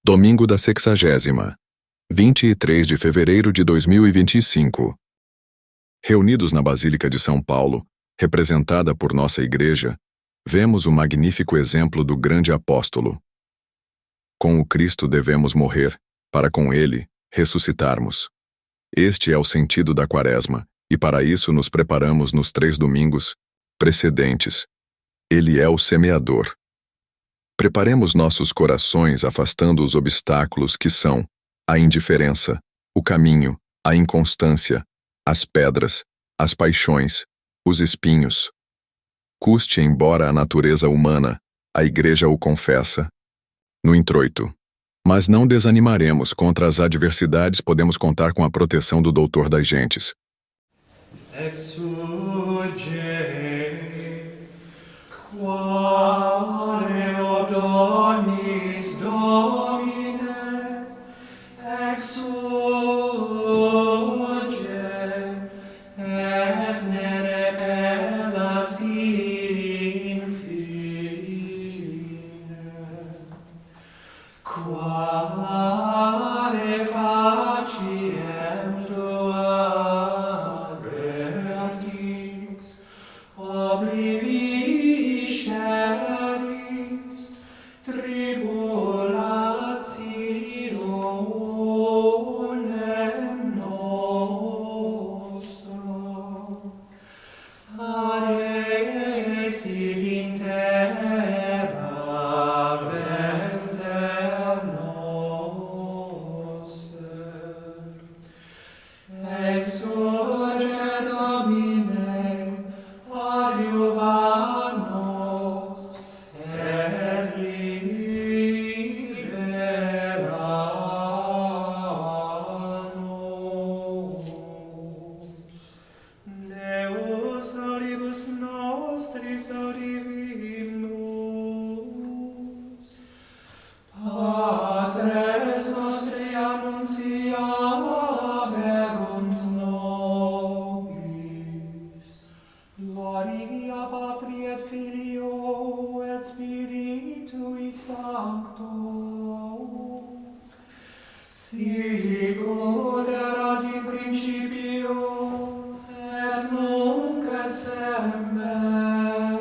Domingo da 60ª, 23 de fevereiro de 2025. Reunidos na Basílica de São Paulo, representada por nossa Igreja, vemos o magnífico exemplo do grande apóstolo. Com o Cristo devemos morrer, para com ele ressuscitarmos. Este é o sentido da Quaresma, e para isso nos preparamos nos 3 domingos precedentes. Ele é o semeador. Preparemos nossos corações afastando os obstáculos que são a indiferença, o caminho, a inconstância, as pedras, as paixões, os espinhos. Custe embora a natureza humana, a Igreja o confessa. No introito. Mas não desanimaremos, contra as adversidades podemos contar com a proteção do Doutor das Gentes. Exuge, quare odonis Domine, exuge, et ne repellas in fine. Quare faciem tua rectis, oblivi sceris, tribulationem nostro. Adesit in terra verter noster. Exurge Domine, adiuva nos, et libera nos. Deus audibus nostris audivimus. Patres nostri annunciaverunt nobis. Gloria Patri et Filio et Spiritui Sancto. Sicut erat in principio, et nunc et semper,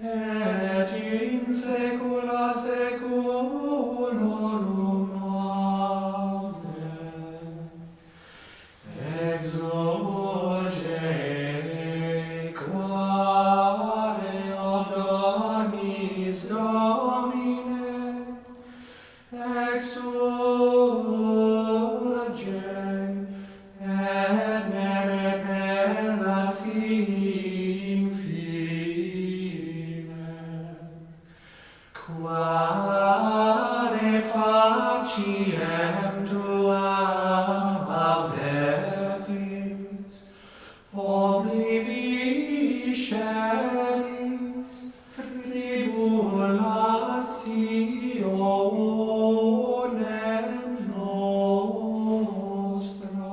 et in saecula saeculorum. Amen. Exurge, quare odonis Domine, exurge, et ne repellas in fine. Quare faciem tua avertis, oblivi sceris, tribulationem nostra.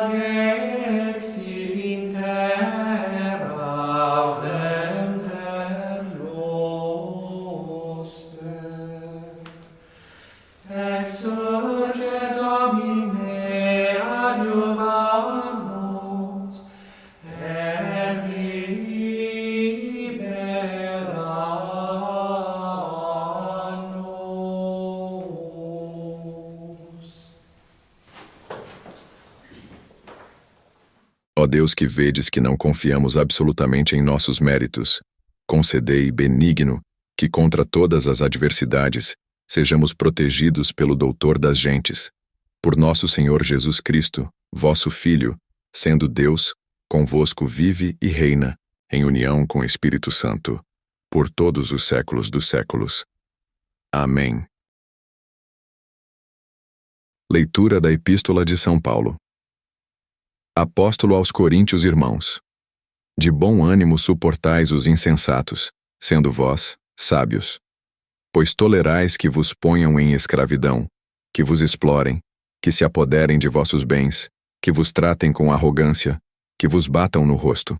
Adexit in terra venter noster. Exurge Domine, adiuva nos, et libera nos. Ó Deus, que vedes que não confiamos absolutamente em nossos méritos, concedei, benigno, que contra todas as adversidades sejamos protegidos pelo Doutor das Gentes, por nosso Senhor Jesus Cristo, vosso Filho, sendo Deus, convosco vive e reina, em união com o Espírito Santo, por todos os séculos dos séculos. Amém. Leitura da Epístola de São Paulo. Apóstolo aos Coríntios, irmãos. De bom ânimo suportais os insensatos, sendo vós sábios. Pois tolerais que vos ponham em escravidão, que vos explorem, que se apoderem de vossos bens, que vos tratem com arrogância, que vos batam no rosto.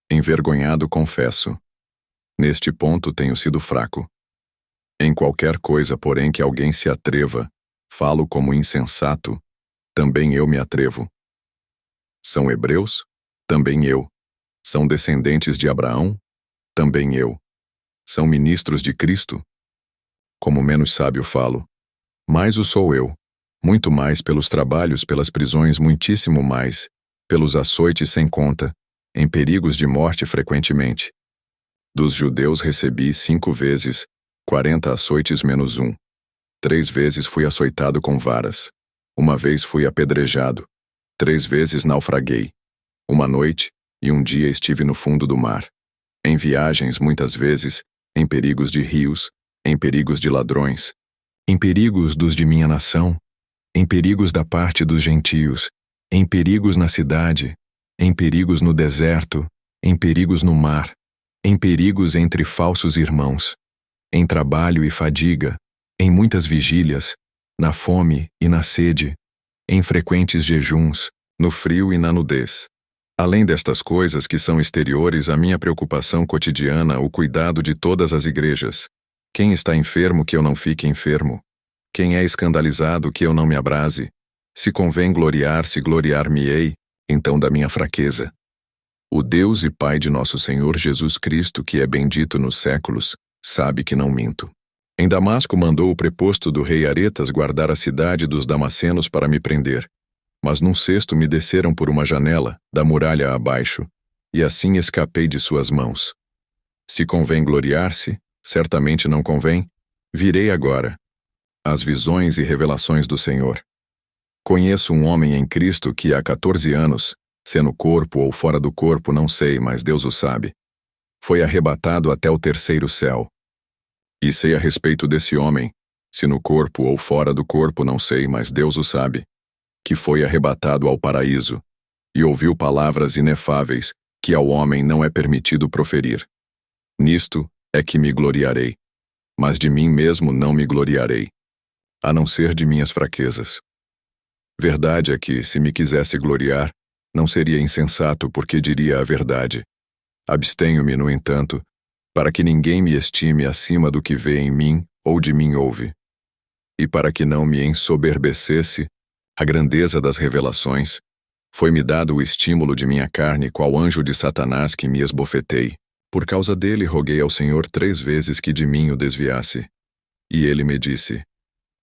Envergonhado confesso. Neste ponto tenho sido fraco, Em qualquer coisa, porém, que alguém se atreva, falo como insensato, também eu me atrevo. São hebreus? Também eu. São descendentes de Abraão? Também eu. São ministros de Cristo? Como menos sábio falo. Mais o sou eu. Muito mais pelos trabalhos, pelas prisões, muitíssimo mais, pelos açoites sem conta, em perigos de morte frequentemente. Dos judeus recebi 5 vezes, 40 açoites menos 1. 3 vezes fui açoitado com varas. 1 vez fui apedrejado. 3 vezes naufraguei. 1 noite e 1 dia estive no fundo do mar. Em viagens muitas vezes, em perigos de rios, em perigos de ladrões, em perigos dos de minha nação, em perigos da parte dos gentios, em perigos na cidade, em perigos no deserto, em perigos no mar, em perigos entre falsos irmãos, em trabalho e fadiga, em muitas vigílias, na fome e na sede, em frequentes jejuns, no frio e na nudez. Além destas coisas que são exteriores à minha preocupação cotidiana, o cuidado de todas as igrejas. Quem está enfermo que eu não fique enfermo? Quem é escandalizado que eu não me abrase? Se convém gloriar-se, gloriar-me-ei, então da minha fraqueza. O Deus e Pai de nosso Senhor Jesus Cristo, que é bendito nos séculos, sabe que não minto. Em Damasco mandou o preposto do rei Aretas guardar a cidade dos damascenos para me prender. Mas num cesto me desceram por uma janela, da muralha abaixo, e assim escapei de suas mãos. Se convém gloriar-se, certamente não convém, virei agora. As visões e revelações do Senhor. Conheço um homem em Cristo que há 14 anos, se no corpo ou fora do corpo não sei, mas Deus o sabe, foi arrebatado até o 3º céu. E sei a respeito desse homem, se no corpo ou fora do corpo não sei, mas Deus o sabe, que foi arrebatado ao paraíso, e ouviu palavras inefáveis que ao homem não é permitido proferir. Nisto é que me gloriarei, mas de mim mesmo não me gloriarei, a não ser de minhas fraquezas. Verdade é que, se me quisesse gloriar, não seria insensato porque diria a verdade. Abstenho-me, no entanto, para que ninguém me estime acima do que vê em mim ou de mim ouve, e para que não me ensoberbecesse a grandeza das revelações, foi-me dado o estímulo de minha carne, qual anjo de Satanás que me esbofetei. Por causa dele roguei ao Senhor 3 vezes que de mim o desviasse. E ele me disse: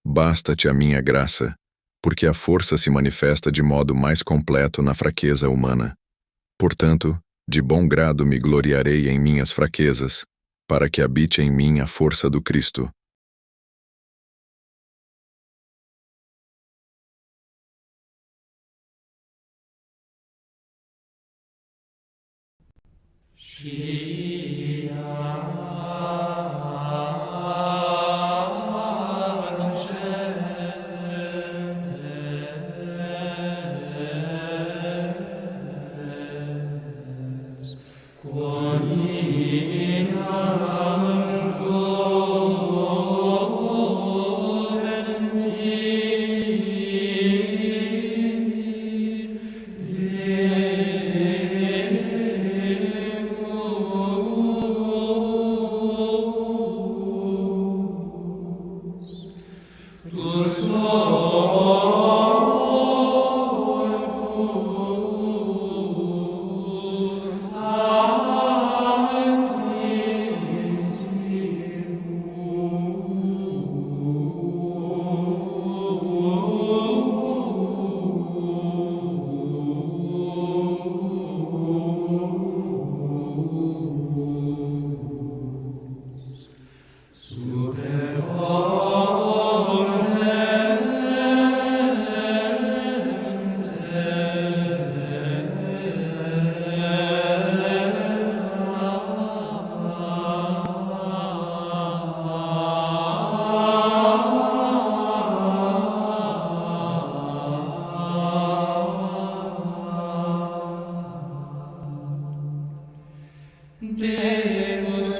basta-te a minha graça, porque a força se manifesta de modo mais completo na fraqueza humana. Portanto, de bom grado me gloriarei em minhas fraquezas, para que habite em mim a força do Cristo. Deus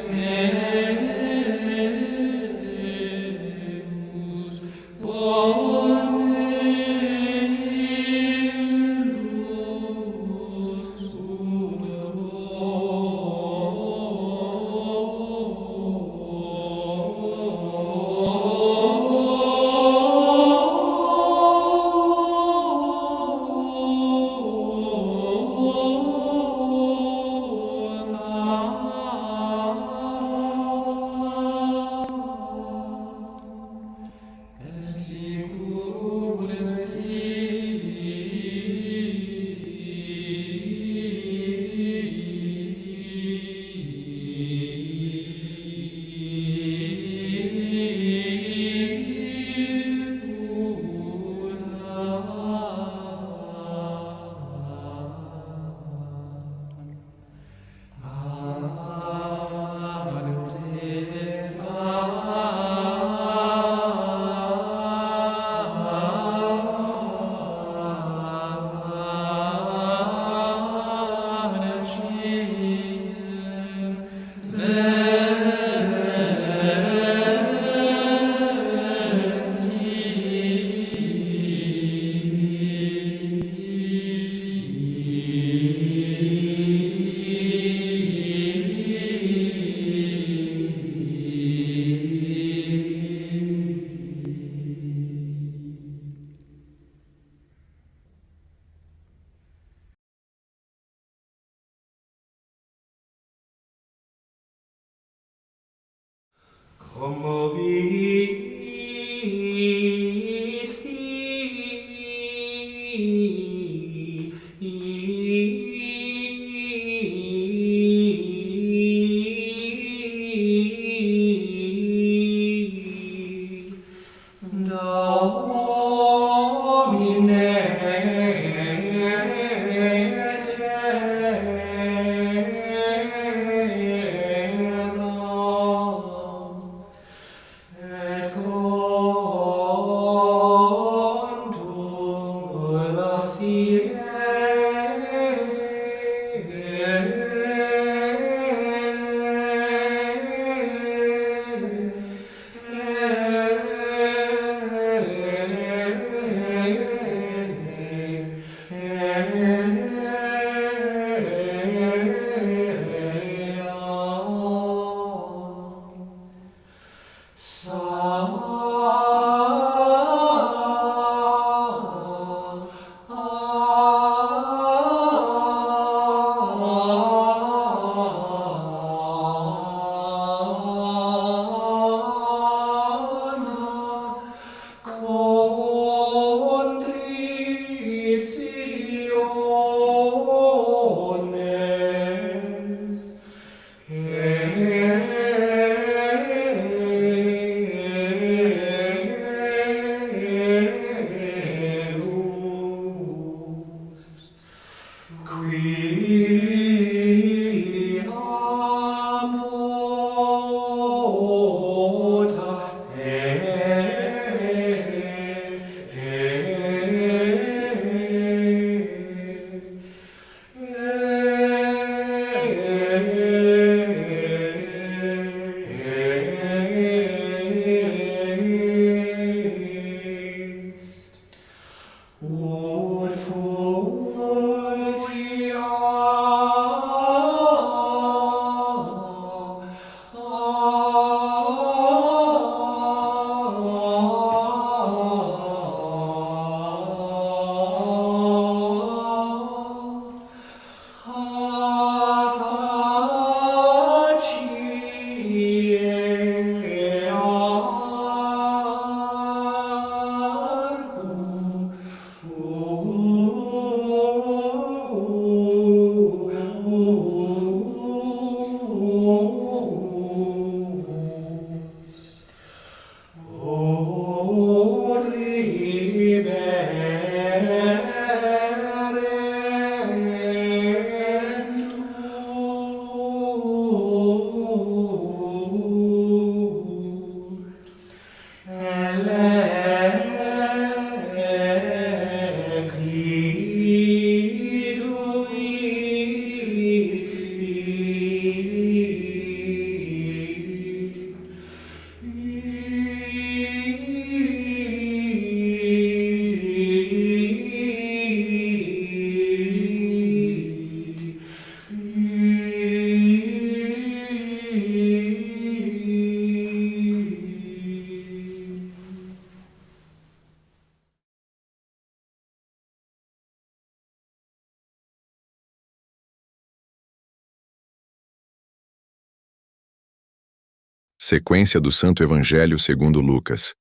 Sequência do Santo Evangelho segundo Lucas.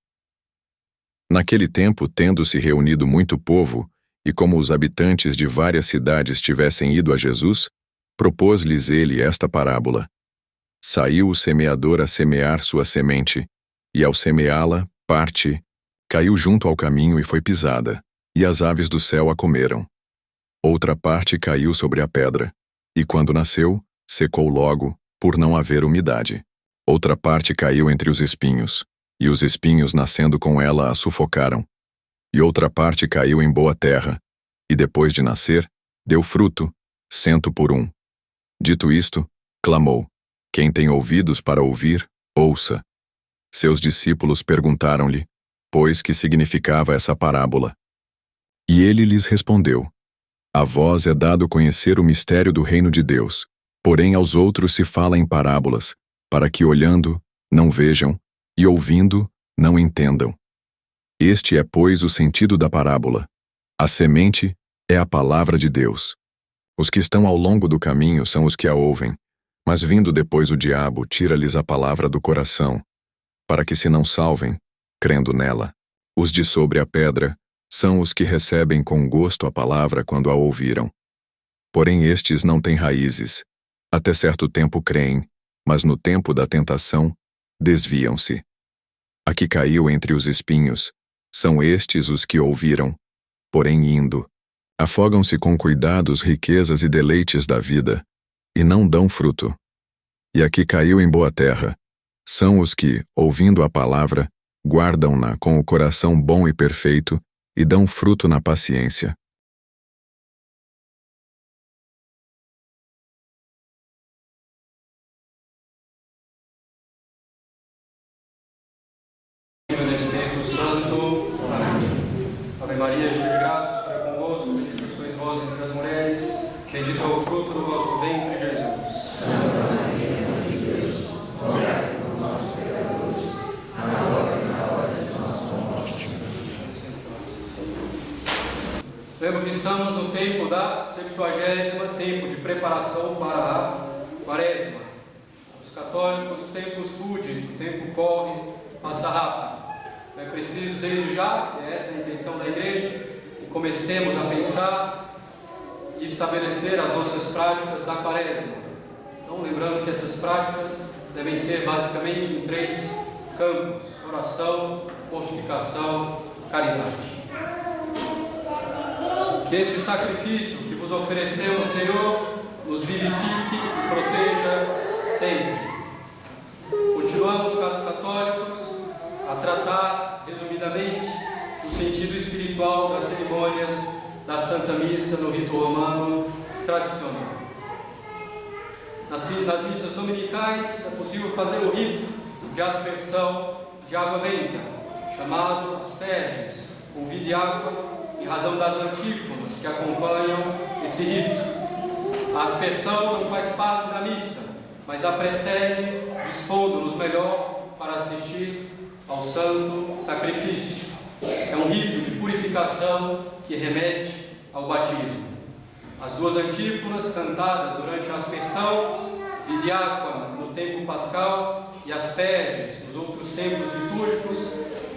Naquele tempo, tendo-se reunido muito povo, e como os habitantes de várias cidades tivessem ido a Jesus, propôs-lhes ele esta parábola. Saiu o semeador a semear sua semente, e ao semeá-la, parte, caiu junto ao caminho e foi pisada, e as aves do céu a comeram. Outra parte caiu sobre a pedra, e quando nasceu, secou logo, por não haver umidade. Outra parte caiu entre os espinhos, e os espinhos nascendo com ela a sufocaram. E outra parte caiu em boa terra, e depois de nascer, deu fruto, 100 por 1. Dito isto, clamou: Quem tem ouvidos para ouvir, ouça. Seus discípulos perguntaram-lhe, pois, que significava essa parábola. E ele lhes respondeu: A vós é dado conhecer o mistério do reino de Deus, porém aos outros se fala em parábolas, para que olhando, não vejam, e ouvindo, não entendam. Este é, pois, o sentido da parábola. A semente é a palavra de Deus. Os que estão ao longo do caminho são os que a ouvem, mas vindo depois o diabo tira-lhes a palavra do coração, para que se não salvem, crendo nela. Os de sobre a pedra são os que recebem com gosto a palavra quando a ouviram. Porém estes não têm raízes. Até certo tempo creem, mas no tempo da tentação, desviam-se. A que caiu entre os espinhos, são estes os que ouviram, porém indo, afogam-se com cuidado as riquezas e deleites da vida, e não dão fruto. E a que caiu em boa terra, são os que, ouvindo a palavra, guardam-na com o coração bom e perfeito, e dão fruto na paciência. Espírito Santo. Amém. Ave Maria, cheia de graça, o Senhor é convosco, bendita sois vós entre as mulheres, bendito é o fruto do vosso ventre, Jesus. Santa Maria, Mãe de Deus, rogai por nós, pecadores, agora e na hora de nossa morte. Lembro que estamos no tempo da 70ª, tempo de preparação para a Quaresma. Os católicos, o tempo fuge, o tempo corre, passa rápido. É preciso, desde já, e essa é a intenção da Igreja, que comecemos a pensar e estabelecer as nossas práticas da Quaresma. Então, lembrando que essas práticas devem ser basicamente em 3 campos: oração, mortificação, caridade. Que este sacrifício que vos oferecemos, Senhor, nos vivifique e proteja sempre. Continuamos, católicos, a tratar, resumidamente, o sentido espiritual das cerimônias da Santa Missa no rito romano tradicional. Nas missas dominicais é possível fazer o rito de aspersão de água benta, chamado asperges, ou vidiácono, em razão das antífonas que acompanham esse rito. A aspersão não faz parte da missa, mas a precede, dispondo-nos melhor para assistir ao santo sacrifício. É um rito de purificação que remete ao batismo. As 2 antífonas cantadas durante a aspersão, vidiáqua no tempo pascal e asperges nos outros tempos litúrgicos,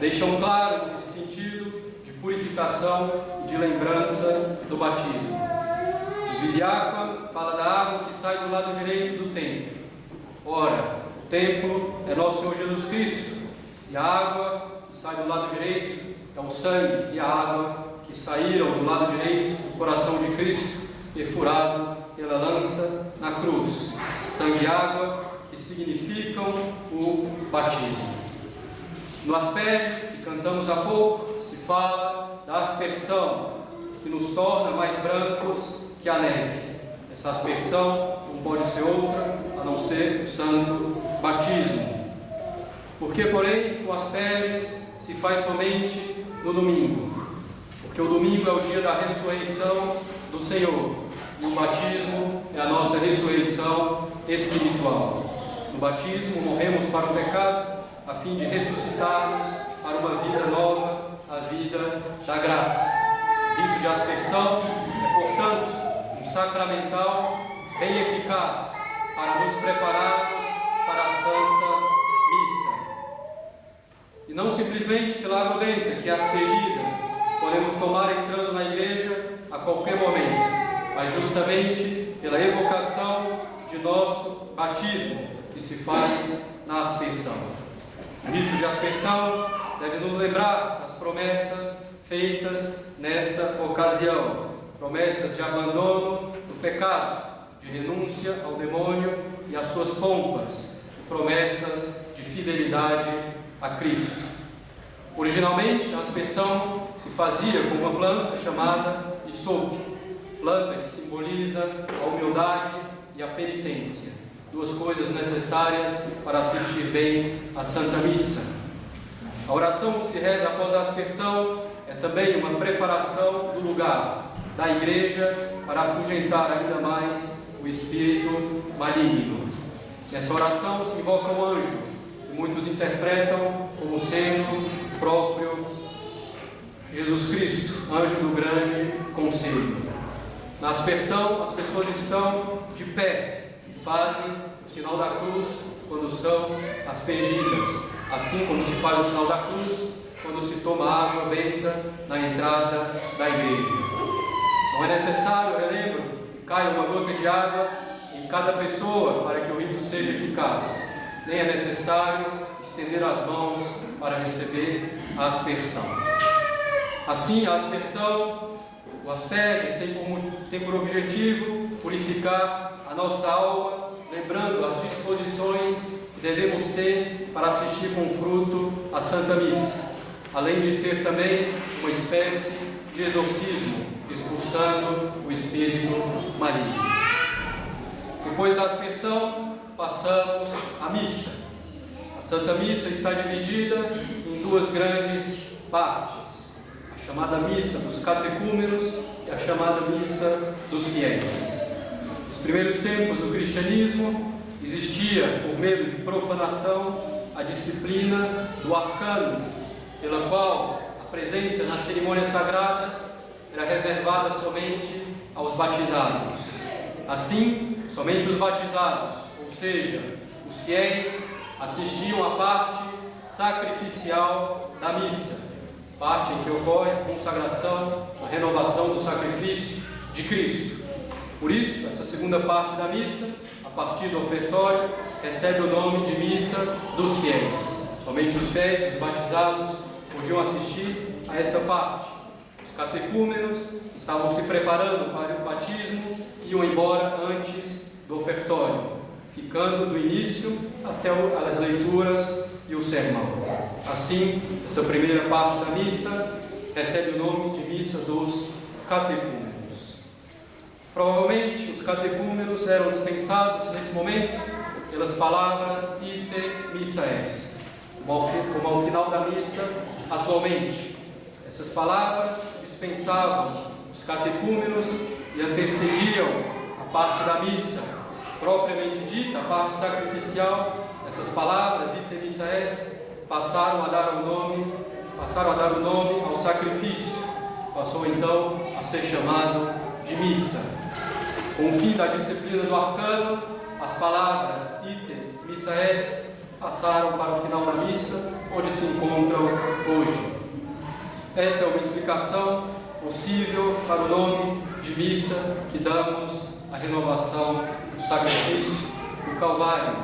deixam claro esse sentido de purificação e de lembrança do batismo. O vidiáqua fala da água que sai do lado direito do templo. Ora, o templo é nosso Senhor Jesus Cristo, e a água que sai do lado direito é o sangue e a água que saíram do lado direito do coração de Cristo, perfurado pela lança na cruz. Sangue e água que significam o batismo. No asperges, que cantamos há pouco, se fala da aspersão, que nos torna mais brancos que a neve. Essa aspersão não pode ser outra a não ser o santo batismo. Porque, porém, o asperges se faz somente no domingo? Porque o domingo é o dia da ressurreição do Senhor, e o batismo é a nossa ressurreição espiritual. No batismo morremos para o pecado, a fim de ressuscitarmos para uma vida nova, a vida da graça. O rito de aspersão é, portanto, um sacramental bem eficaz para nos prepararmos para a Santa Missa. E não simplesmente pela água benta, que é aspergida, podemos tomar entrando na igreja a qualquer momento, mas justamente pela evocação de nosso batismo, que se faz na aspersão. O rito de aspersão deve nos lembrar das promessas feitas nessa ocasião, promessas de abandono do pecado, de renúncia ao demônio e às suas pompas, promessas de fidelidade a Cristo. Originalmente, a aspersão se fazia com uma planta chamada hisope, planta que simboliza a humildade e a penitência, 2 coisas necessárias para assistir bem à Santa Missa. A oração que se reza após a aspersão é também uma preparação do lugar, da igreja, para afugentar ainda mais o espírito maligno. Nessa oração se invoca o anjo, que muitos interpretam como sendo o próprio Jesus Cristo, anjo do grande conselho. Na aspersão, as pessoas estão de pé e fazem o sinal da cruz quando são aspergidas. Assim assim como se faz o sinal da cruz quando se toma água benta na entrada da igreja. Não é necessário, eu relembro, que caia uma gota de água em cada pessoa para que o rito seja eficaz. Nem é necessário estender as mãos para receber a aspersão. Assim, a aspersão, o asperges, tem por objetivo purificar a nossa alma, lembrando as disposições que devemos ter para assistir com fruto à Santa Missa, além de ser também uma espécie de exorcismo, expulsando o espírito maligno. Depois da aspersão, passamos à missa. A Santa Missa está dividida em duas grandes partes: a chamada missa dos catecúmenos e a chamada missa dos fiéis. Nos primeiros tempos do cristianismo, existia, por medo de profanação, a disciplina do arcano, pela qual a presença nas cerimônias sagradas era reservada somente aos batizados. Assim, somente os batizados, ou seja, os fiéis, assistiam à parte sacrificial da missa, parte em que ocorre a consagração, a renovação do sacrifício de Cristo. Por isso, essa segunda parte da missa, a partir do ofertório, recebe o nome de missa dos fiéis. Somente os fiéis, os batizados, podiam assistir a essa parte. Os catecúmenos estavam se preparando para o batismo e iam embora antes do ofertório, ficando do início até as leituras e o sermão. Assim, essa primeira parte da missa recebe o nome de missa dos catecúmenos. Provavelmente os catecúmenos eram dispensados nesse momento pelas palavras ite missa est, como ao final da missa atualmente. Essas palavras dispensavam os catecúmenos e antecediam a parte da missa propriamente dita, a parte sacrificial. Essas palavras ite missa est passaram a dar o nome ao sacrifício. Passou então a ser chamado de missa. Com o fim da disciplina do arcano, as palavras ite missa est passaram para o final da missa, onde se encontram hoje. Essa é uma explicação possível para o nome de missa que damos à renovação do sacrifício do Calvário.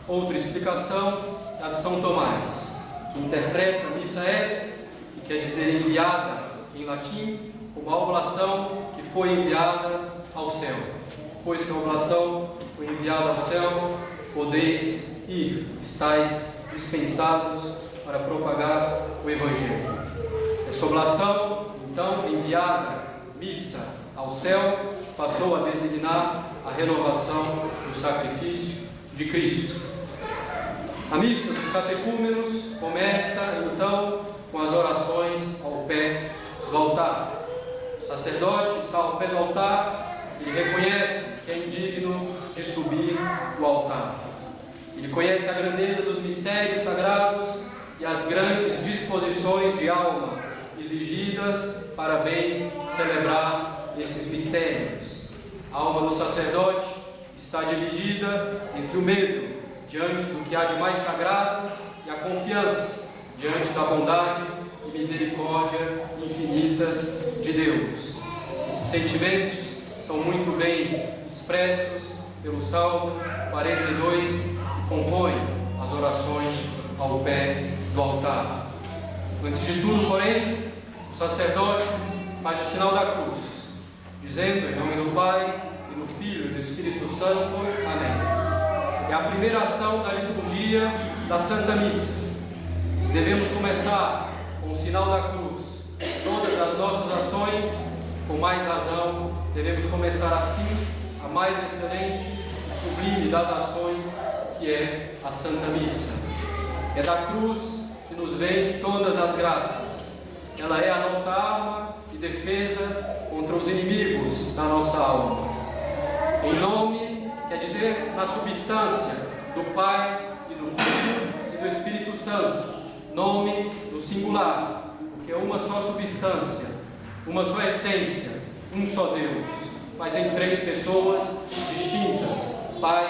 Outra explicação é a de São Tomás, que interpreta missa est, que quer dizer enviada em latim, como a oblação que foi enviada ao céu. Pois que a oblação foi enviada ao céu, podeis ir, estáis dispensados para propagar o Evangelho. Essa oblação, então, enviada, missa ao céu, passou a designar a renovação do sacrifício de Cristo. A missa dos catecúmenos começa, então, com as orações ao pé do altar. O sacerdote está ao pé do altar e reconhece que é indigno de subir do altar. Ele conhece a grandeza dos mistérios sagrados e as grandes disposições de alma exigidas para bem celebrar esses mistérios. A alma do sacerdote está dividida entre o medo diante do que há de mais sagrado e a confiança diante da bondade e misericórdia infinitas de Deus. Esses sentimentos são muito bem expressos pelo Salmo 42, que compõe as orações ao pé do altar. Antes de tudo, porém, o sacerdote faz o sinal da cruz, dizendo em nome do Pai, e do Filho e do Espírito Santo. Amém. É a primeira ação da liturgia da Santa Missa. Se devemos começar com o sinal da cruz todas as nossas ações, com mais razão, devemos começar assim a mais excelente e sublime das ações, que é a Santa Missa. É da cruz que nos vêm todas as graças. Ela é a nossa arma de defesa contra os inimigos da nossa alma. Em nome, quer dizer, na substância do Pai e do Filho e do Espírito Santo. Nome no singular, porque é uma só substância, uma só essência, um só Deus, mas em três pessoas distintas: Pai,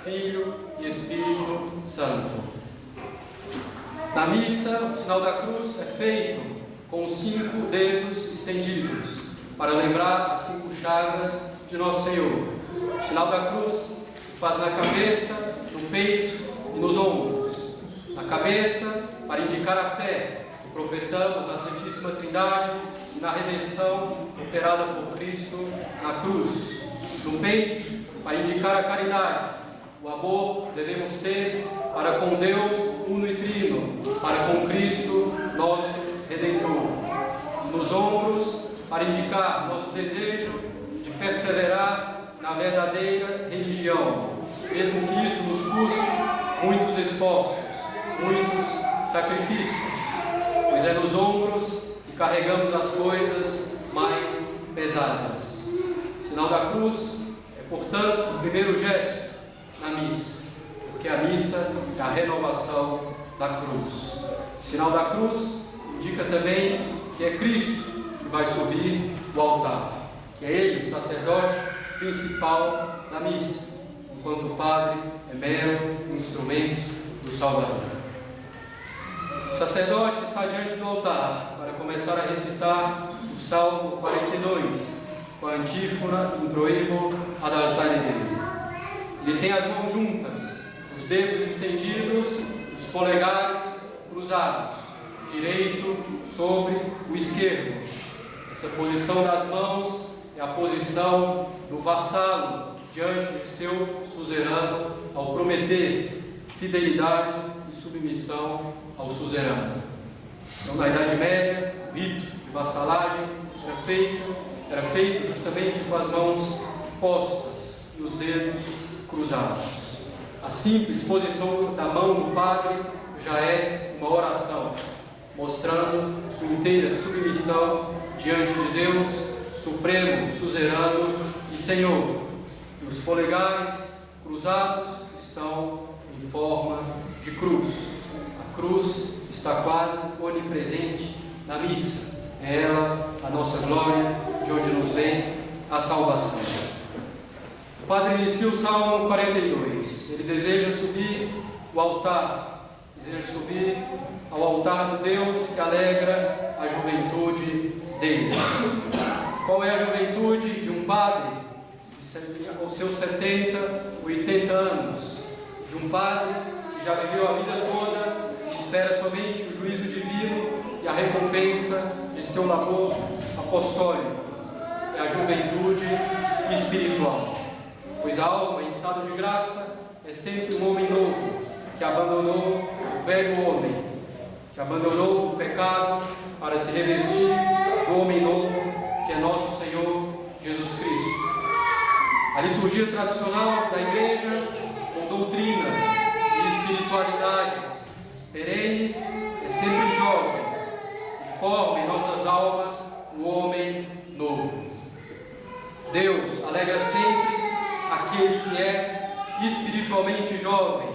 Filho e Espírito Santo. Na missa, o sinal da cruz é feito com os 5 dedos estendidos, para lembrar as 5 chagas de Nosso Senhor. O sinal da cruz se faz na cabeça, no peito e nos ombros. Na cabeça, para indicar a fé que professamos na Santíssima Trindade e na redenção operada por Cristo na cruz. No peito, para indicar a caridade, o amor que devemos ter para com Deus uno e trino, para com Cristo, nosso Redentor. Nos ombros, para indicar nosso desejo de perseverar na verdadeira religião, mesmo que isso nos custe muitos esforços, muitos sacrifícios, pois é nos ombros que carregamos as coisas mais pesadas. O sinal da cruz é, portanto, o primeiro gesto na missa, porque a missa é a renovação da cruz. O sinal da cruz indica também que é Cristo que vai subir o altar, que é Ele o sacerdote principal da missa, enquanto o padre é mero instrumento do Salvador. O sacerdote está diante do altar para começar a recitar o Salmo 42, com a antífona Introibo ad altare Dei. Ele tem as mãos juntas, os dedos estendidos, os polegares cruzados, direito sobre o esquerdo. Essa posição das mãos é a posição do vassalo diante de seu suzerano, ao prometer fidelidade e submissão ao suzerano. Então, na Idade Média, o rito de vassalagem era feito justamente com as mãos postas e os dedos cruzados. A simples posição da mão do padre já é uma oração, mostrando sua inteira submissão diante de Deus, Supremo, Suzerano e Senhor. E os polegares cruzados estão em forma de cruz. A cruz está quase onipresente na missa. É ela a nossa glória, de onde nos vem a salvação. O padre inicia o Salmo 42. Ele deseja subir o altar, deseja subir ao altar do Deus que alegra a juventude dele. Qual é a juventude de um padre aos seus 70, 80 anos? De um padre que já viveu a vida toda e espera somente o juízo divino e a recompensa de seu labor apostólico. É a juventude espiritual. Pois a alma em estado de graça é sempre um homem novo, que abandonou o velho homem, que abandonou o pecado para se revestir do homem novo, que é nosso Senhor Jesus Cristo. A liturgia tradicional da Igreja, com doutrina e espiritualidades perenes, é sempre jovem e forma em nossas almas o homem novo. Deus alegra sempre aquele que é espiritualmente jovem.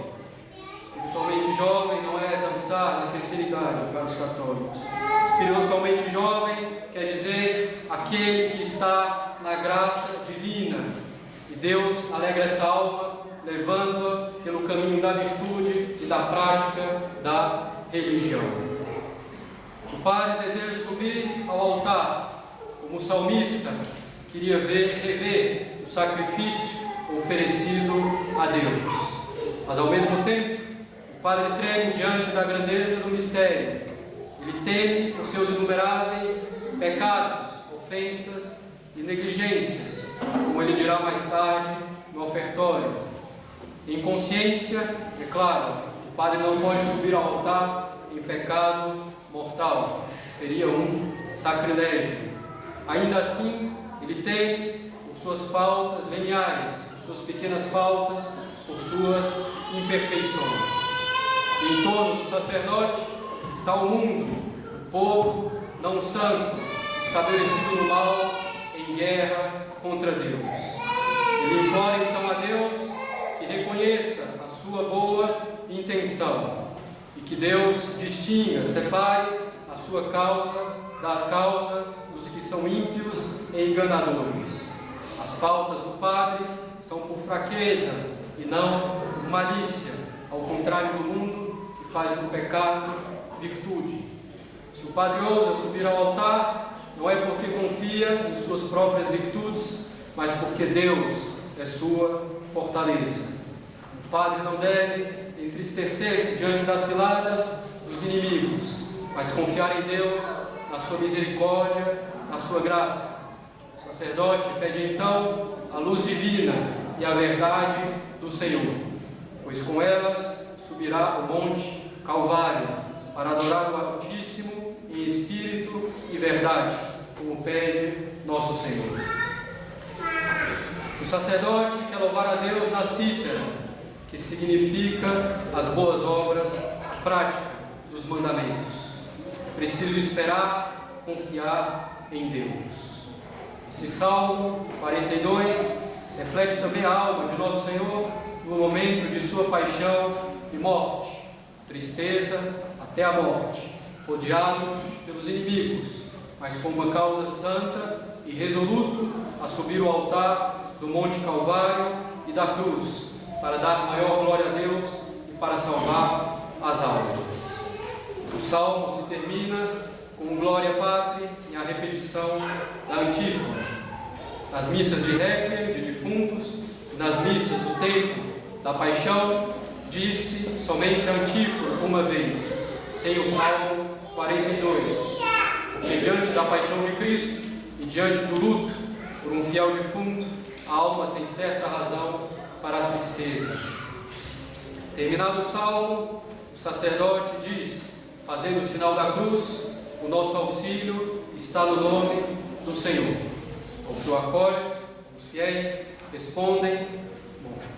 Espiritualmente jovem não é dançar na terceira idade, caros católicos. Espiritualmente jovem quer dizer aquele que está na graça divina. E Deus alegra essa alma, levando-a pelo caminho da virtude e da prática da religião. O padre deseja subir ao altar, como o salmista queria rever o sacrifício oferecido a Deus. Mas ao mesmo tempo, o padre treme diante da grandeza do mistério. Ele teme os seus inumeráveis pecados, ofensas e negligências, como ele dirá mais tarde no ofertório. Em consciência, é claro, o padre não pode subir ao altar em pecado mortal. Seria um sacrilégio. Ainda assim, ele teme por suas faltas veniais, por suas pequenas faltas, por suas imperfeições. E em torno do sacerdote está o mundo, o povo não santo, estabelecido no mal, em guerra contra Deus. Ele implora então a Deus que reconheça a sua boa intenção e que Deus distinga, separe a sua causa da causa dos que são ímpios e enganadores. As faltas do padre são por fraqueza e não por malícia, ao contrário do mundo que faz do pecado virtude. Se o padre ousa subir ao altar, não é porque confia em suas próprias virtudes, mas porque Deus é sua fortaleza. O padre não deve entristecer-se diante das ciladas dos inimigos, mas confiar em Deus, na sua misericórdia, na sua graça. O sacerdote pede então a luz divina e a verdade do Senhor, pois com elas subirá o monte Calvário para adorar o Altíssimo em espírito e verdade, como pede nosso Senhor. O sacerdote quer louvar a Deus na cítara, que significa as boas obras, a prática dos mandamentos. Preciso esperar, confiar em Deus. Esse Salmo 42 reflete também a alma de nosso Senhor no momento de sua paixão e morte, tristeza até a morte, rodeado pelos inimigos, mas com uma causa santa e resoluto a subir o altar do Monte Calvário e da cruz, para dar maior glória a Deus e para salvar as almas. O Salmo se termina com Glória Patri e a repetição da antífona. Nas missas de Réquiem de defuntos e nas missas do tempo da paixão, disse somente a antífona uma vez, sem o Salmo 42. Porque diante da paixão de Cristo e diante do luto por um fiel defunto, a alma tem certa razão para a tristeza. Terminado o salmo, o sacerdote diz, fazendo o sinal da cruz, o nosso auxílio está no nome do Senhor. O que o acólito, os fiéis, respondem,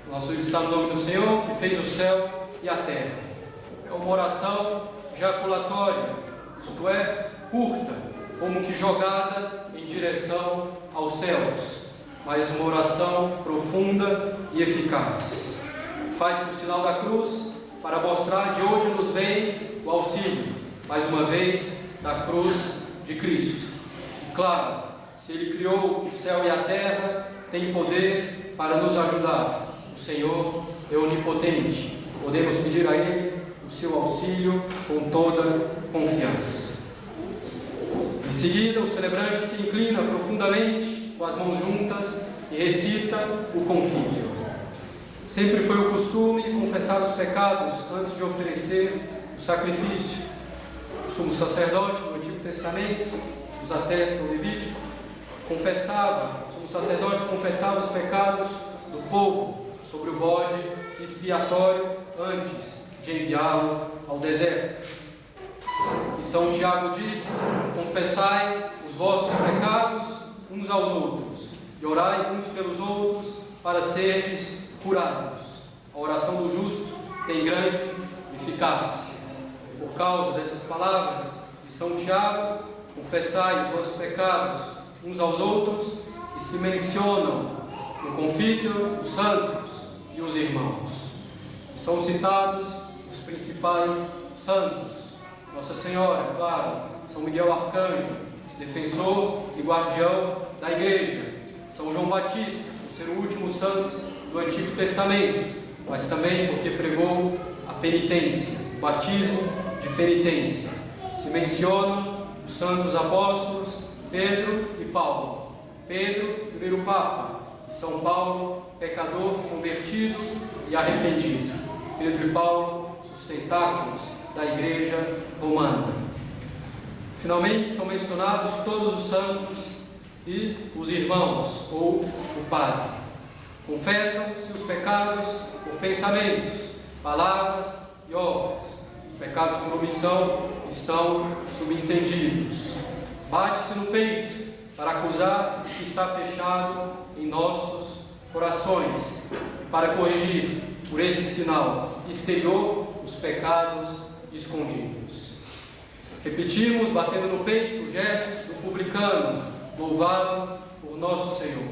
o nosso auxílio está no nome do Senhor, que fez o céu e a terra. É uma oração jaculatória, isto é, curta, como que jogada em direção aos céus, mas uma oração profunda e eficaz. Faz-se o sinal da cruz para mostrar de onde nos vem o auxílio, mais uma vez, da cruz de Cristo. E claro, se Ele criou o céu e a terra, tem poder para nos ajudar. O Senhor é onipotente. Podemos pedir a Ele o seu auxílio com toda confiança. Em seguida, o celebrante se inclina profundamente, com as mãos juntas, e recita o Confiteor. Sempre foi o costume confessar os pecados antes de oferecer o sacrifício. O sumo sacerdote do Antigo Testamento, nos atesta o Levítico, o sumo sacerdote confessava os pecados do povo sobre o bode expiatório antes de enviá-lo ao deserto. E São Tiago diz: confessai os vossos pecados uns aos outros e orai uns pelos outros para serdes curados. A oração do justo tem grande eficácia. Por causa dessas palavras de São Tiago, confessai os vossos pecados uns aos outros, que se mencionam no Confiteor os santos e os irmãos. E são citados os principais santos: Nossa Senhora, claro, São Miguel Arcanjo, defensor e guardião da Igreja, São João Batista, por ser o último santo do Antigo Testamento, mas também porque pregou a penitência, o batismo de penitência. Se mencionam os santos apóstolos Pedro e Paulo. Pedro, primeiro Papa, e São Paulo, pecador convertido e arrependido. Pedro e Paulo, sustentáculos da Igreja Romana. Finalmente, são mencionados todos os santos e os irmãos, ou o Padre. Confessam-se os pecados por pensamentos, palavras e obras. Os pecados por omissão estão subentendidos. Bate-se no peito para acusar o que está fechado em nossos corações, para corrigir, por esse sinal exterior, os pecados escondidos. Repetimos, batendo no peito, o gesto do publicano, louvado por nosso Senhor.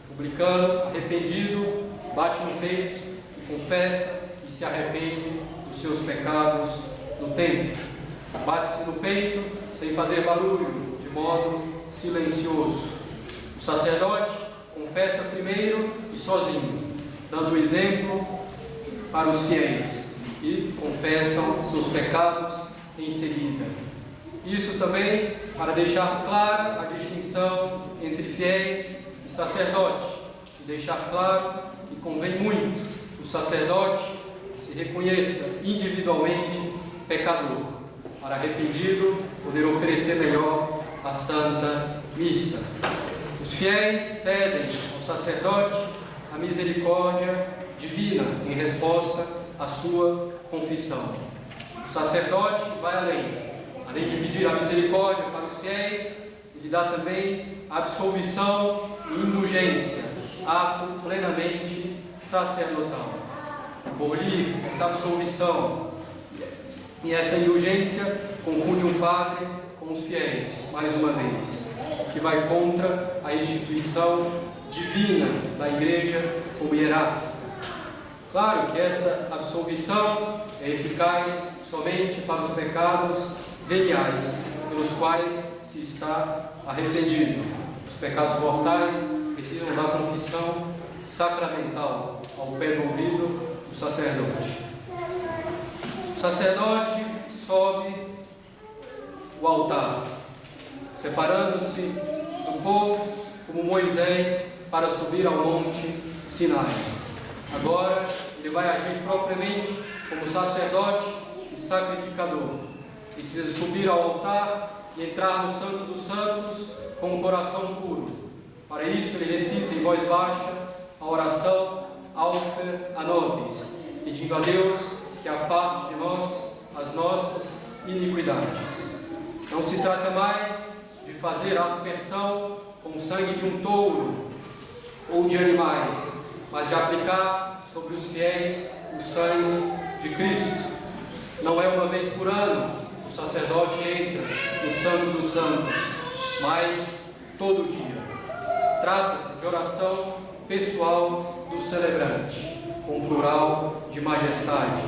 O publicano, arrependido, bate no peito e confessa e se arrepende dos seus pecados no templo. Bate-se no peito sem fazer barulho, de modo silencioso. O sacerdote confessa primeiro e sozinho, dando exemplo para os fiéis. e confessam seus pecados em seguida. Isso também para deixar clara a distinção entre fiéis e sacerdote, e deixar claro que convém muito o sacerdote se reconheça individualmente pecador, para arrependido poder oferecer melhor a Santa Missa. Os fiéis pedem ao sacerdote a misericórdia divina em resposta à sua confissão. O sacerdote vai além de pedir a misericórdia para os fiéis, ele dá também a absolvição e indulgência, ato plenamente sacerdotal. Abolir essa absolvição e essa indulgência confunde um padre com os fiéis, mais uma vez, o que vai contra a instituição divina da Igreja como hierárquica. Claro que essa absolvição é eficaz somente para os pecados veniais, pelos quais se está arrependido. Os pecados mortais precisam da confissão sacramental ao pé do ouvido do sacerdote. O sacerdote sobe o altar, separando-se do povo como Moisés para subir ao monte Sinai. Agora ele vai agir propriamente como sacerdote e sacrificador. Precisa subir ao altar e entrar no Santo dos Santos com o coração puro. Para isso ele recita em voz baixa a oração Alfer Anobis, pedindo a Deus que afaste de nós as nossas iniquidades. Não se trata mais de fazer a aspersão com o sangue de um touro ou de animais, mas de aplicar sobre os fiéis o sangue de Cristo. Não é uma vez por ano o sacerdote entra no Santo dos Santos, mas todo dia. Trata-se de oração pessoal do celebrante, com plural de majestade.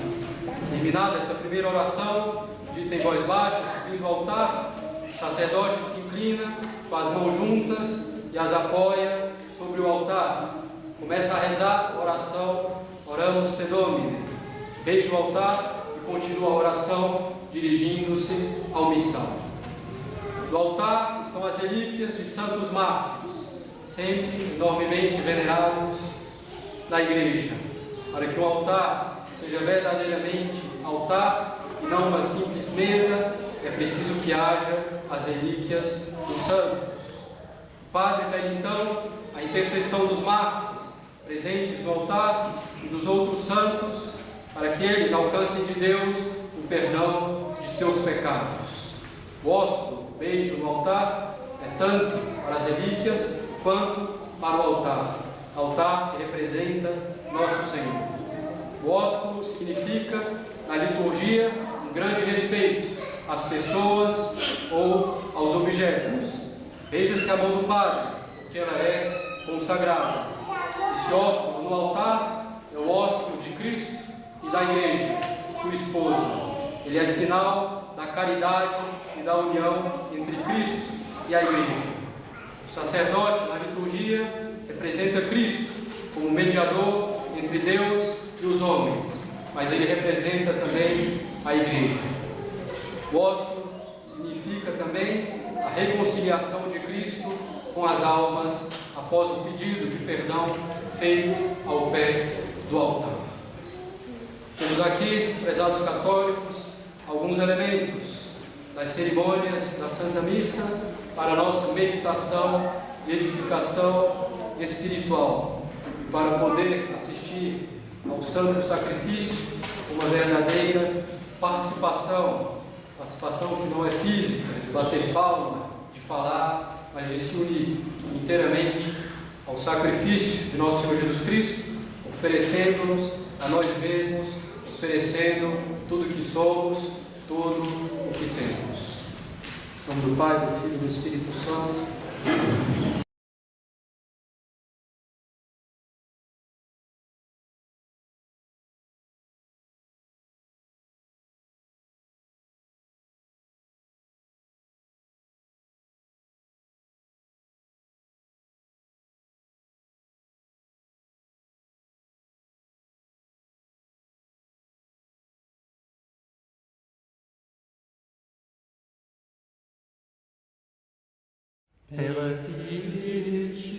Terminada essa primeira oração, dita em voz baixa, subindo ao altar, o sacerdote se inclina com as mãos juntas e as apoia sobre o altar. Começa a rezar a oração Oramus te Domine. Beija o altar e continua a oração dirigindo-se ao missal. No altar estão as relíquias de santos mártires, sempre enormemente venerados na Igreja. Para que o altar seja verdadeiramente altar e não uma simples mesa, é preciso que haja as relíquias dos santos. O padre pede então a intercessão dos mártires presentes no altar e dos outros santos, para que eles alcancem de Deus o perdão de seus pecados. O ósculo, o beijo no altar, é tanto para as relíquias quanto para o altar que representa Nosso Senhor. O ósculo significa, na liturgia, um grande respeito às pessoas ou aos objetos. Veja-se a mão do padre, que ela é consagrada. Esse ósculo no altar é o ósculo de Cristo e da Igreja, sua esposa. Ele é sinal da caridade e da união entre Cristo e a Igreja. O sacerdote, na liturgia, representa Cristo como mediador entre Deus e os homens, mas ele representa também a Igreja. O ósculo significa também a reconciliação de Cristo com as almas após o pedido de perdão feito ao pé do altar. Temos aqui, prezados católicos, alguns elementos das cerimônias da Santa Missa para a nossa meditação e edificação espiritual, e para poder assistir ao Santo Sacrifício, uma verdadeira participação que não é física, de bater palma, de falar, mas de se unir inteiramente ao sacrifício de nosso Senhor Jesus Cristo, oferecendo-nos a nós mesmos, oferecendo tudo o que somos, tudo o que temos. Em nome do Pai, do Filho e do Espírito Santo. per felice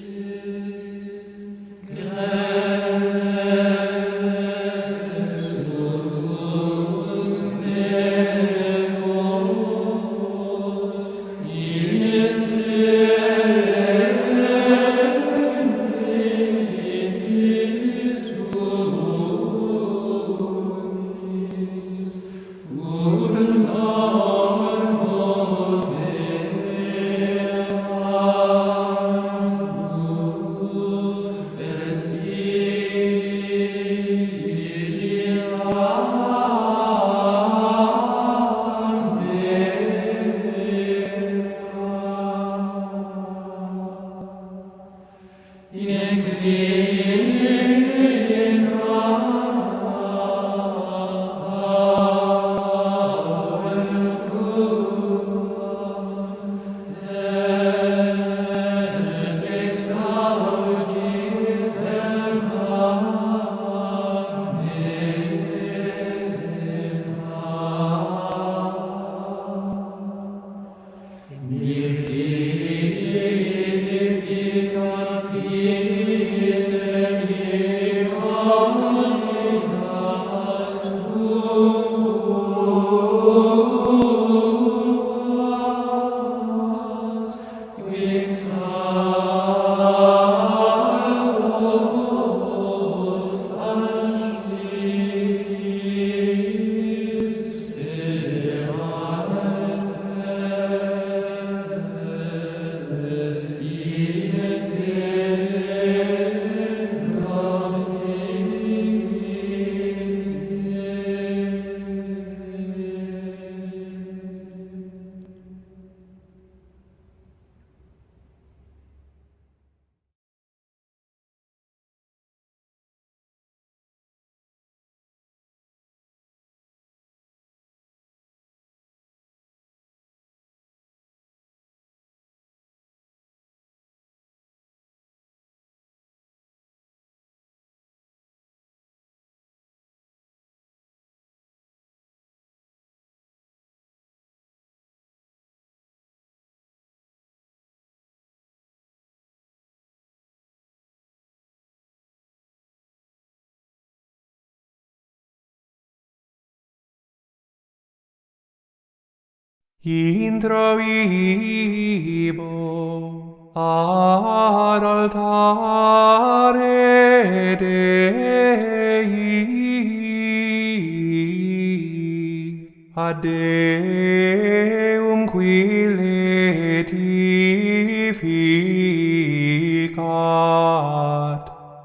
introibo ad altare Dei, ad Deum qui letificat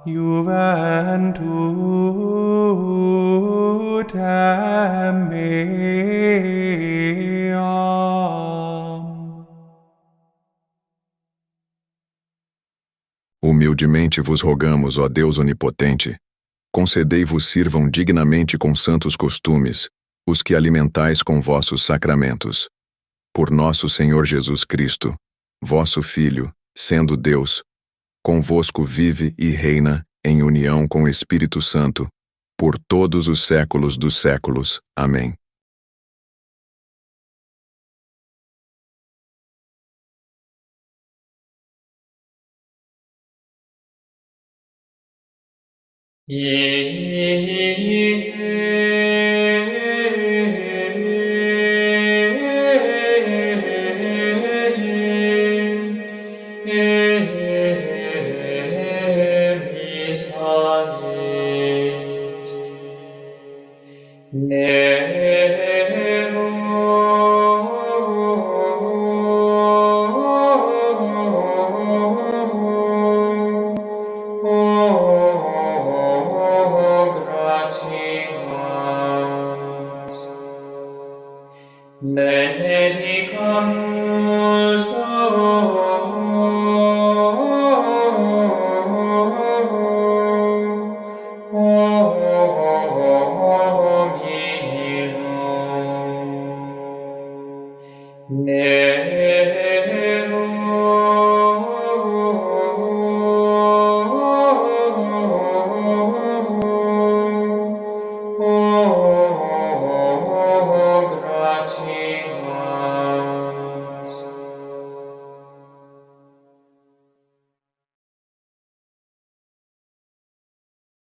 juventutem meam. Humildemente vos rogamos, ó Deus onipotente, concedei-vos sirvam dignamente com santos costumes, os que alimentais com vossos sacramentos. Por nosso Senhor Jesus Cristo, vosso Filho, sendo Deus, convosco vive e reina, em união com o Espírito Santo, por todos os séculos dos séculos. Amém. Benedicamus